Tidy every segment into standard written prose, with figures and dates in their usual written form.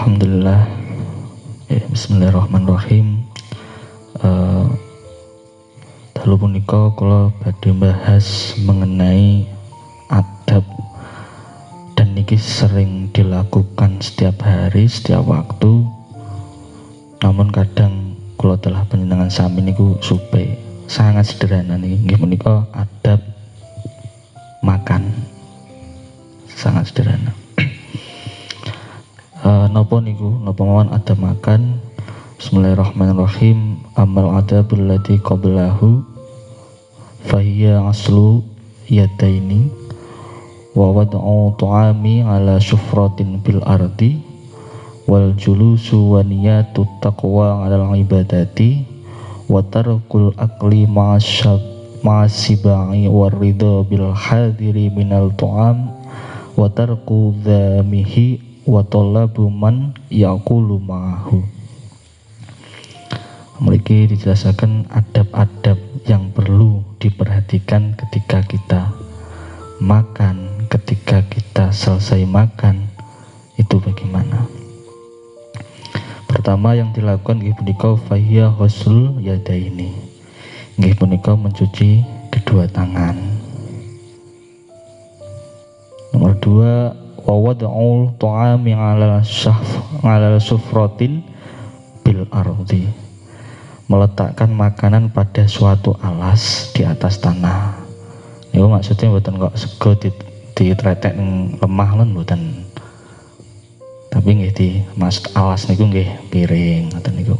Alhamdulillah. Bismillahirrahmanirrahim. Dalu punika kula badhe bahas mengenai adab, dan niki sering dilakukan setiap hari, setiap waktu. Namun kadang kula telah panjenengan sami niku supe sangat sederhana niki, nggih menika adab makan. Sangat sederhana. Napa mawon adab makan? Bismillahirrahmanirrahim. Amal adabul ladzi qablahu fahiya aslu yadaini wa wad'u ta'ami ala syufratin bil ardi wal julusu wa niyatu taqwa ala ibadati wa tarkul akli ma'asibai war ridha bil hadiri minal ta'am wa tarku dhamihi wa talabu man yaqulu ma'ahu. Mriki dijelaskan adab-adab yang perlu diperhatikan ketika kita makan, ketika kita selesai makan itu bagaimana. Pertama yang dilakukan nggih punika fahiya ghusl yadaini. Nggih punika mencuci kedua tangan. Nomor 2 wa wad'ul ta'ami 'ala sufratin bil ardi. Meletakkan makanan pada suatu alas di atas tanah. Niku maksudnya mboten kok sego ditretek lemah lan mboten. Tapi nggih di maksud alas niku nggih piring ngoten niku.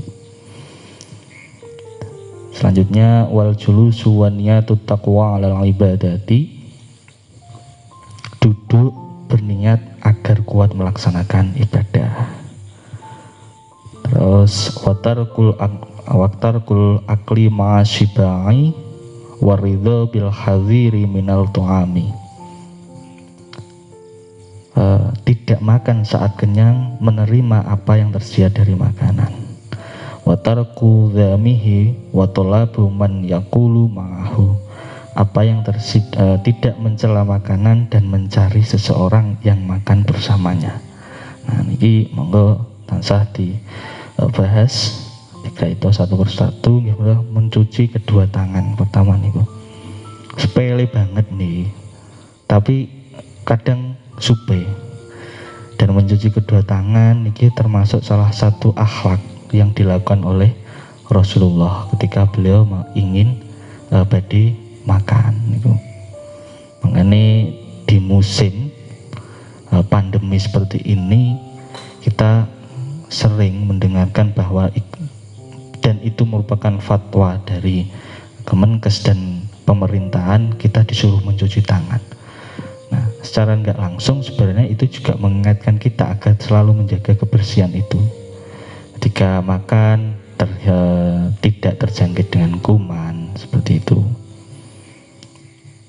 Selanjutnya wal julusu wa niyatu taqwa 'alal ibadati. Duduk berniat agar kuat melaksanakan ibadah. Terus watarkul akli ma'asyibai waridho bil hadhiri minal tu'ami. Tidak makan saat kenyang, menerima apa yang tersedia dari makanan. Watarku dhamihi watolabu man yakulu ma'ahu. Apa yang tidak mencela makanan dan mencari seseorang yang makan bersamanya. Nah niki monggo tansah dibahas itu satu persatu. Mencuci kedua tangan pertama niku sepele banget nih, tapi kadang supe. Dan mencuci kedua tangan niki termasuk salah satu akhlak yang dilakukan oleh Rasulullah ketika beliau ingin badhe makan niku. Makanya di musim pandemi seperti ini kita sering mendengarkan bahwa dan itu merupakan fatwa dari Kemenkes dan pemerintahan, kita disuruh mencuci tangan. Nah, secara nggak langsung sebenarnya itu juga mengingatkan kita agar selalu menjaga kebersihan itu. Ketika makan tidak terjangkit dengan kuman seperti itu.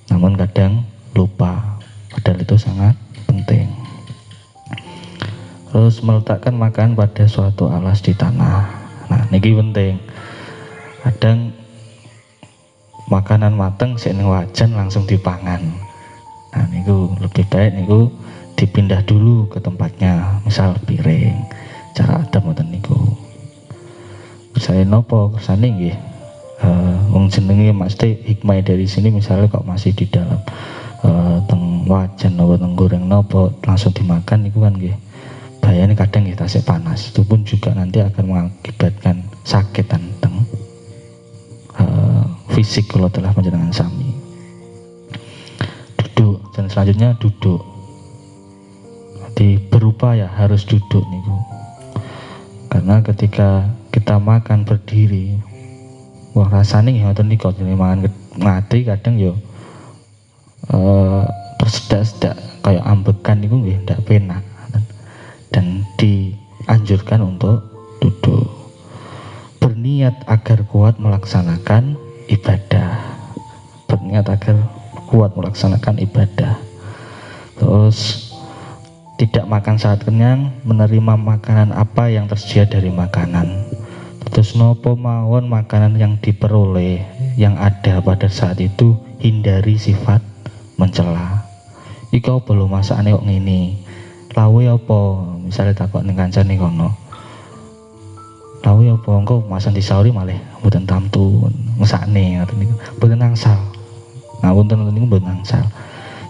Namun kadang lupa, padahal itu sangat penting. Terus meletakkan makanan pada suatu alas di tanah. Nah niki penting. Kadang makanan mateng sik ning wajan langsung dipangan. Nah niku lebih baik niku dipindah dulu ke tempatnya, misal piring. Cara adab ngoten niku. Kersane napa? Kersane nggih wong jenenge mesti hikmah dari sini, misalnya kok masih di dalam teng wajan atau teng goreng nopo langsung dimakan niku kan nggih bahayane kadang nggih tasik panas. Itu pun juga nanti akan mengakibatkan sakit teng fisik kalau telah panjenengan sami. Duduk, dan selanjutnya duduk. Jadi berupaya harus duduk niku. Karena ketika kita makan berdiri, wah rasanya nggih ngoten niku jenenge mangan ngati kadang yo tersedak-sedak kayak ambekan niku nggih ndak penak, dan dianjurkan untuk duduk. Berniat agar kuat melaksanakan ibadah. Berniat agar kuat melaksanakan ibadah. Terus tidak makan saat kenyang, menerima makanan apa yang tersedia dari makanan. Terus nopo mawon makanan yang diperoleh yang ada pada saat itu, hindari sifat mencela. Ika belum masakane kok ngene. lawe apa misalnya takok ning kancane kono lawe apa engko masan disauri malih mboten tamtu mesakne ngoten niku mboten angsal ngapunten ngoten niku mboten angsal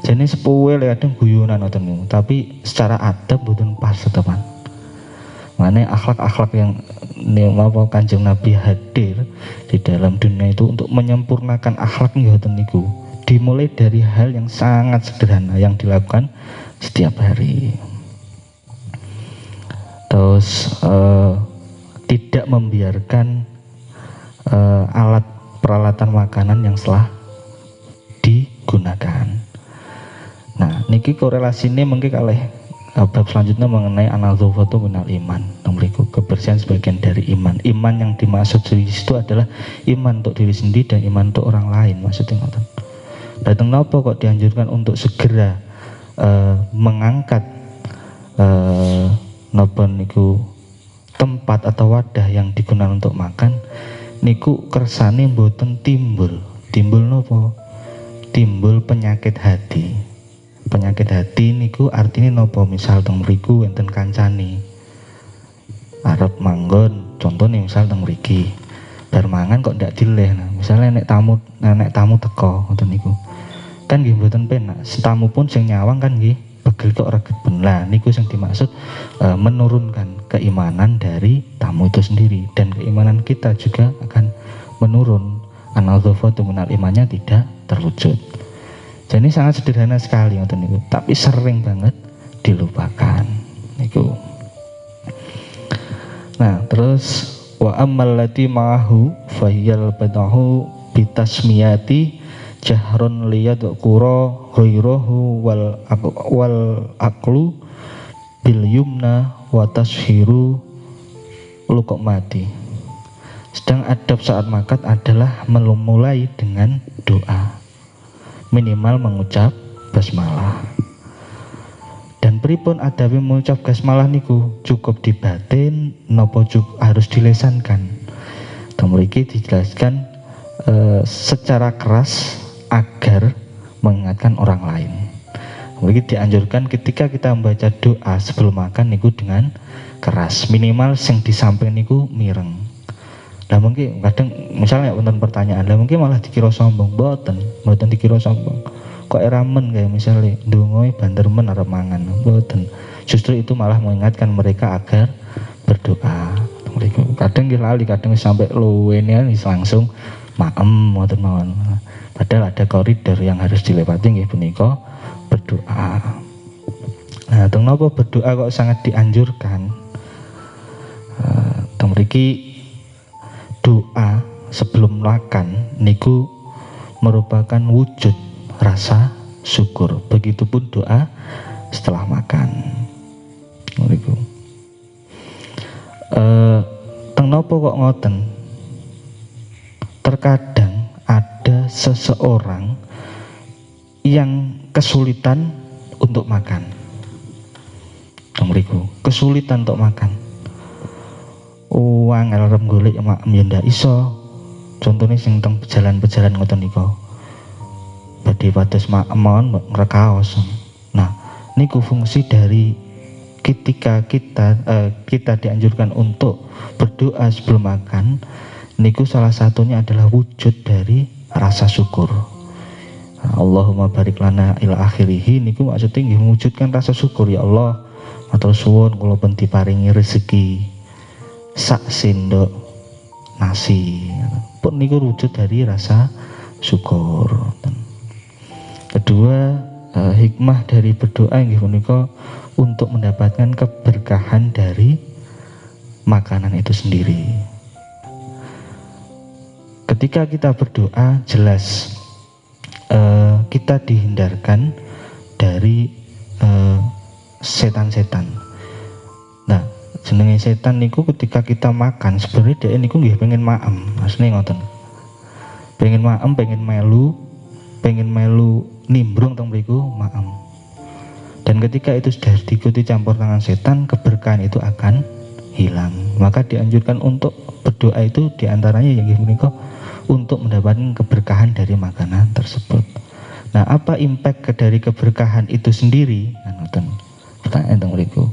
jane sepuhe lek kadang guyonan ngoten niku tapi secara adab mboten pas tetepan makanya akhlak-akhlak yang apa Kanjeng Nabi hadir di dalam dunia itu untuk menyempurnakan akhlak ngoten niku dimulai dari hal yang sangat sederhana yang dilakukan setiap hari. Terus tidak membiarkan alat peralatan makanan yang telah digunakan. Nah, niki korelasinya mungkin kalih bab selanjutnya mengenai an-nadhafatu minal iman. Mriku kebersihan sebagian dari iman. Iman yang dimaksud di situ adalah iman untuk diri sendiri dan iman untuk orang lain. Maksudnya ngoten. Datang napa kok dianjurkan untuk segera mengangkat napa niku tempat atau wadah yang digunakan untuk makan niku kersane mboten timbul napa? Timbul penyakit hati. Penyakit hati niku artinya napa? Misal teng mriku enten kancane arep manggon, contohnya misal teng mriki bar mangan kok ndak dileh. Nah, misalnya nek tamu teko ngoten niku. Kan nggih mboten penak. Tamu pun sing nyawang kan nggih pegel kok reget ben. Lah niku sing dimaksud menurunkan keimanan dari tamu itu sendiri dan keimanan kita juga akan menurun. An-nadhafatu minal imannya tidak terwujud. Jadi sangat sederhana sekali ngoten niku, tapi sering banget dilupakan niku. Nah, terus wa ammal lati ma'ahu fahiyal badahu bitasmiyati jahrun liyadqura ghairahu wal aqlu bil yumna wa tashiru luqmati. Sedang adab saat makan adalah memulai dengan doa, minimal mengucap basmalah. Dan pripun adawi mengucap basmalah niku cukup dibatin nopo harus dilesankan. Mriki dijelaskan secara keras agar mengingatkan orang lain. Mriki dianjurkan ketika kita membaca doa sebelum makan niku dengan keras, minimal sing di samping niku mireng. Lah mungkin kadang misalnya wonten pertanyaan, lah mungkin malah dikira sombong, mboten dikira sombong. Kok eramen kayak misalnya ndonga banter men arep mangan, mboten. Justru itu malah mengingatkan mereka agar berdoa. Kadang nggih lali, kadang sampai luwene langsung maem ngoten mawon. Padahal ada koridor yang harus dilewati nggih punika berdoa. Nah, teng napa berdoa kok sangat dianjurkan? Teng mriki doa sebelum makan niku merupakan wujud rasa syukur. Begitupun doa setelah makan. Niku. Teng napa kok ngoten? Terkadang ada seseorang yang kesulitan untuk makan. Mriku, kesulitan untuk makan. Uang arep golek makem ya ndak iso. Contohnya sing teng pejalan-pejalan ngoten niku. Badhe pados maemon ngrekaos. Nah, niku fungsi dari ketika kita dianjurkan untuk berdoa sebelum makan, niku salah satunya adalah wujud dari rasa syukur. Allahumma barik lana ila akhirih niku maksudnya nggih mewujudkan rasa syukur. Ya Allah, matur suwun kula pun diparingi rezeki sak sendok nasi. Pun niku wujud dari rasa syukur. Kedua, hikmah dari berdoa nggih punika untuk mendapatkan keberkahan dari makanan itu sendiri. Ketika kita berdoa, jelas kita dihindarkan dari setan-setan. Nah, jenenge setan niku ketika kita makan sebenarnya dia niku nggih pengen maem, asline ngoten. Pengen maem, pengen melu nimbrung teng mriku maem. Dan ketika itu sudah diikuti campur tangan setan, keberkahan itu akan hilang. Maka dianjurkan untuk berdoa itu diantaranya yang menika untuk mendapatkan keberkahan dari makanan tersebut. Nah, apa impact dari keberkahan itu sendiri? Nah, pertanyaan teng mriku.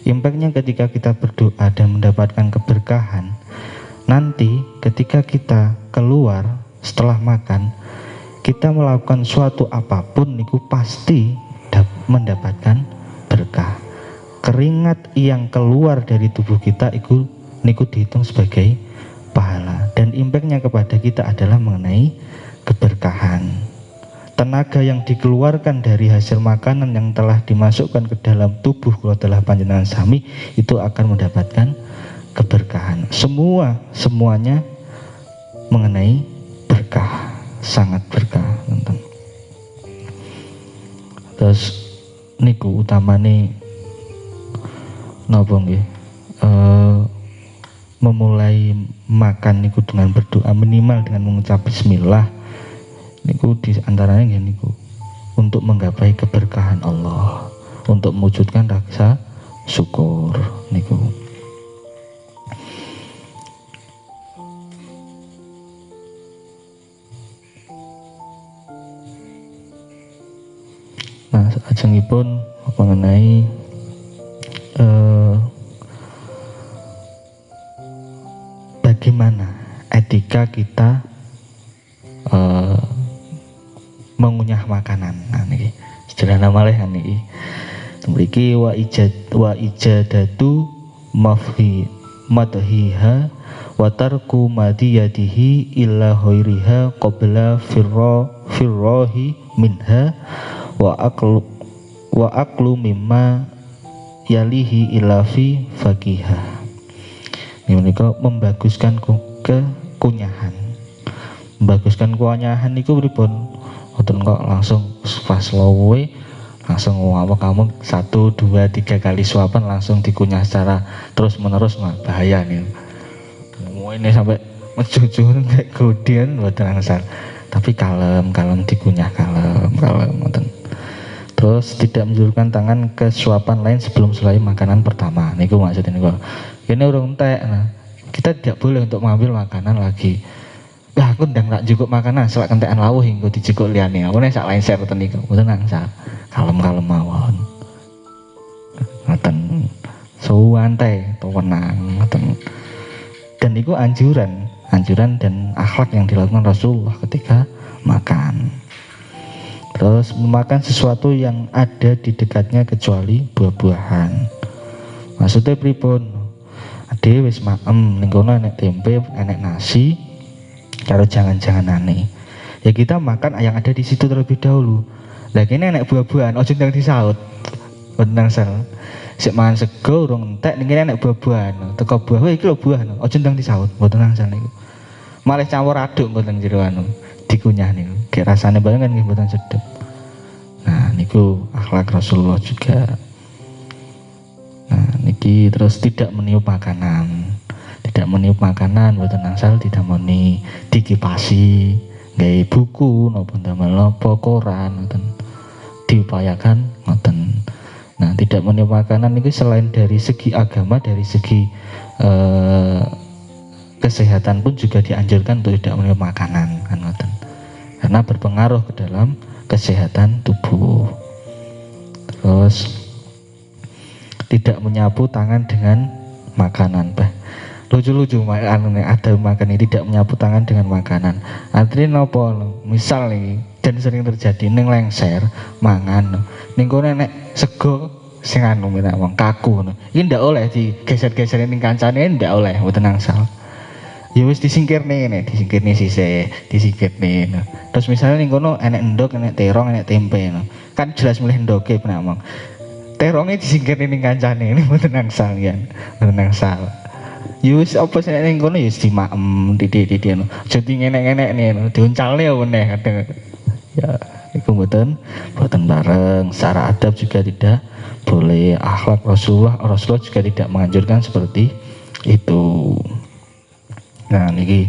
Impactnya ketika kita berdoa dan mendapatkan keberkahan, nanti ketika kita keluar setelah makan, kita melakukan suatu apapun niku pasti mendapatkan berkah. Keringat yang keluar dari tubuh kita itu niku dihitung sebagai pahala, dan impactnya kepada kita adalah mengenai keberkahan. Tenaga yang dikeluarkan dari hasil makanan yang telah dimasukkan ke dalam tubuh kalau telah panjenengan sami itu akan mendapatkan keberkahan. Semuanya mengenai berkah, sangat berkah. Terus niku utamane napa nggih? Memulai makan niku dengan berdoa, minimal dengan mengucap bismillah. Niku di antaranya ya niku untuk menggapai keberkahan Allah, untuk mewujudkan rasa syukur niku. Nah, ajengipun mengenai bagaimana etika kita mengunyah makanan. Nah niki sederhana malih niki. Mriki wa ijadatu madhiha wa tarku madiyatihi illa ghairiha qabla firrahi minha wa aqlu mimma yalihi ila fi faqiha. Ini menika membaguskan kekunyahan. Membaguskan kekunyahan niku pripun? Mboten kok langsung pas lowe langsung kamu 1, 2, 3 kali suapan langsung dikunyah secara terus menerus, mah bahaya nih. Mau ini sampai mencucur kayak kemudian mboten angsal. Tapi kalem dikunyah kalem mboten. Terus tidak menjulurkan tangan ke suapan lain sebelum selesai makanan pertama. Niku maksudnya niku. Ini urung entek. Nah, kita tidak boleh untuk mengambil makanan lagi. Lah aku ndang tak cukup makanan selak kentekan lawuh hingga dicukuk liyane. Aku nek sak lain share ten niku. Mboten angsal. Kalem-kalem mawon. Ngoten. Suwantai tenang ngoten. Dan itu anjuran dan akhlak yang dilakukan Rasulullah ketika makan. Terus memakan sesuatu yang ada di dekatnya kecuali buah-buahan. Maksudnya pripun? Ade wis maem ning kono enek tempe, enek nasi, karo jangan-jangan aneh. Ya kita makan yang ada di situ terlebih dahulu. Lah kene enek buah-buahan, ojo ndang disaut. Bener sel. Sik mangan sego urung entek ning kene enek buah-buahan. Teko buah, iki lho buah, ojo ndang disaut. Mboten angsal niku. Malah campur aduk mboten jero anu dikunyah niku. Kayak rasane banget kan nggih mboten sedep. Nah, niku akhlak Rasulullah juga. Nah, niki terus tidak meniup makanan. Tidak meniup makanan mboten angsal didamoni dikipasi, gawe buku napa damel napa koran ngoten. Diupayakan ngoten. Nah, tidak meniup makanan niku selain dari segi agama, dari segi kesehatan pun juga dianjurkan untuk tidak meniup makanan kan ngoten. Karena berpengaruh ke dalam kesehatan tubuh. Terus tidak menyapu tangan dengan makanan. Lucu-lucu ada makan ini tidak menyapu tangan dengan makanan. Artinya nopo? Misal nih, dan sering terjadi ning lengser mangan ning kono nek sego sing anu menak wong kaku ngono. Iki ndak oleh digeser-geser ning kancane, ndak oleh mboten angsal. Ya wis disingkirne sisih, disingkirne. Terus misalnya ning kono enek endok, enek terong, enek tempe. Kan jelas milih endoke penak mong. Terongnya disingkirne ning kancane, ini mboten angsal ya. Mboten angsal. Ya wis apa sing ning kono ya wis dimaem titik-titik ngono. Aja dienek-enekne, diuncalne ya meneh kadang. Ya, iku mboten bareng. Secara adab juga tidak boleh. Akhlak Rasulullah juga tidak menganjurkan seperti itu. Nah, niki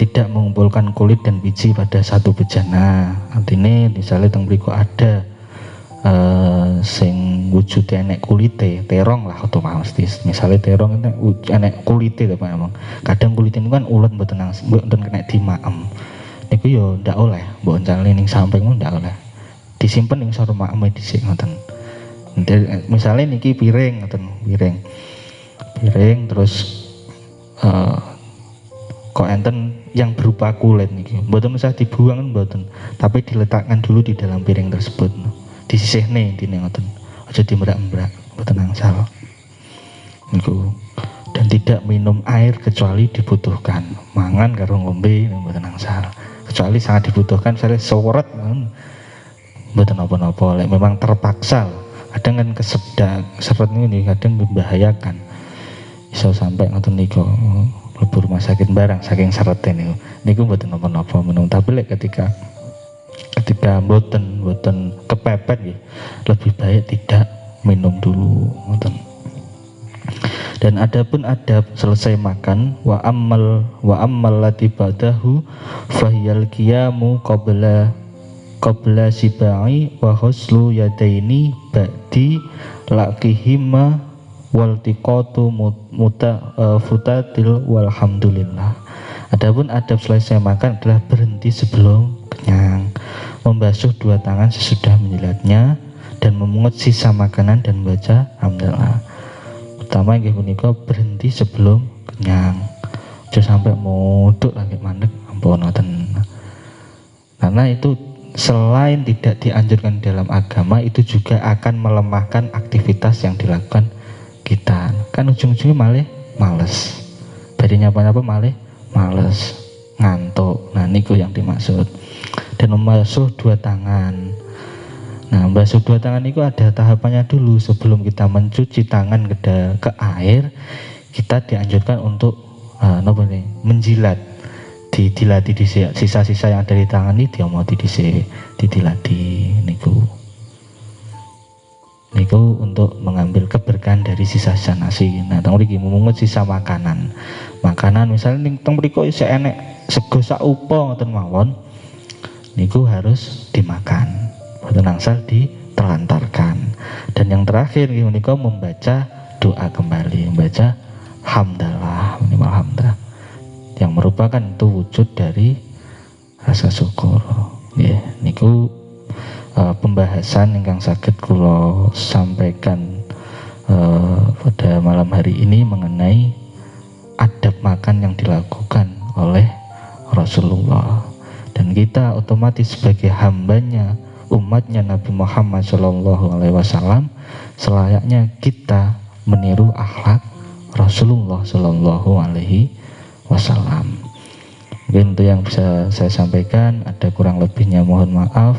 tidak mengumpulkan kulit dan biji pada satu bejana. Artinya misalnya teng mriku ada sing wujude enek kulite, terong lah otomatis. Misalnya terong enek kulite to Pak emang. Kadang kulite itu kan ulet mboten kena dimaem. Niku yo ndak oleh, mbok encalne ning sampingmu ndak oleh. Disimpen ning sore maeme dhisik ngoten. Misalnya niki piring terus kok enten yang berupa kulit niki mboten usah dibuang kan mboten, tapi diletakkan dulu di dalam piring tersebut, disisihne intine ngoten, aja dimerak-merak, mboten angsal niku. Dan tidak minum air kecuali dibutuhkan, mangan karo ngombe mboten angsal, kecuali sangat dibutuhkan, misalnya seweret mboten napa-napa, lek memang terpaksa. Kadang kan seret ini kadang membahayakan, iso sampai ngoten niku mlebu rumah sakit barang saking serete niku mboten napa-napa minum. Tapi lek ketika mboten kepepet ya, lebih baik tidak minum dulu ngoten. Dan adapun adab selesai makan, wa ammal lati ba'dahu fahiyal qiyamu qabla sibai wa huslu yadaini ba'di laqihima waltiqatu futatil walhamdulillah. Adapun adab selesai makan adalah berhenti sebelum kenyang, membasuh dua tangan sesudah menjilatnya, dan memungut sisa makanan dan membaca hamdalah. Pertama nggih punika berhenti sebelum kenyang, aja sampai muduk lagi mandek ampun ngoten. Karena itu selain tidak dianjurkan dalam agama, itu juga akan melemahkan aktivitas yang dilakukan kita. Kan ujung-ujungnya malah males, bari nyapa-nyapa malah males, ngantuk. Nah niku yang dimaksud. Dan membasuh dua tangan. Nah, membasuh dua tangan itu ada tahapannya dulu. Sebelum kita mencuci tangan ke air, kita dianjurkan untuk menjilat, didilati sisa-sisa yang ada di tangan ini dia mau didilati niku untuk mengambil keberkahan dari sisa-sisa nasi. Nah, teng mriki memungut sisa makanan misalnya teng mriko isih enek sego sak upo ngoten mawon, niku harus dimakan, boten angsal ditelantarkan. Dan yang terakhir menika membaca doa kembali, membaca hamdalah, minimal hamdalah, yang merupakan itu wujud dari rasa syukur. Ya, niku pembahasan ingkang saged kula sampaikan pada malam hari ini mengenai adab makan yang dilakukan oleh Rasulullah. Dan kita otomatis sebagai hambanya, umatnya Nabi Muhammad SAW, selayaknya kita meniru akhlak Rasulullah SAW. Mungkin itu yang bisa saya sampaikan. Ada kurang lebihnya mohon maaf.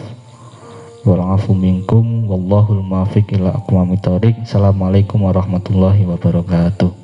Wa'alafu minkum wallahul muwaffiq ila aqwamit thoriq. Assalamualaikum warahmatullahi wabarakatuh.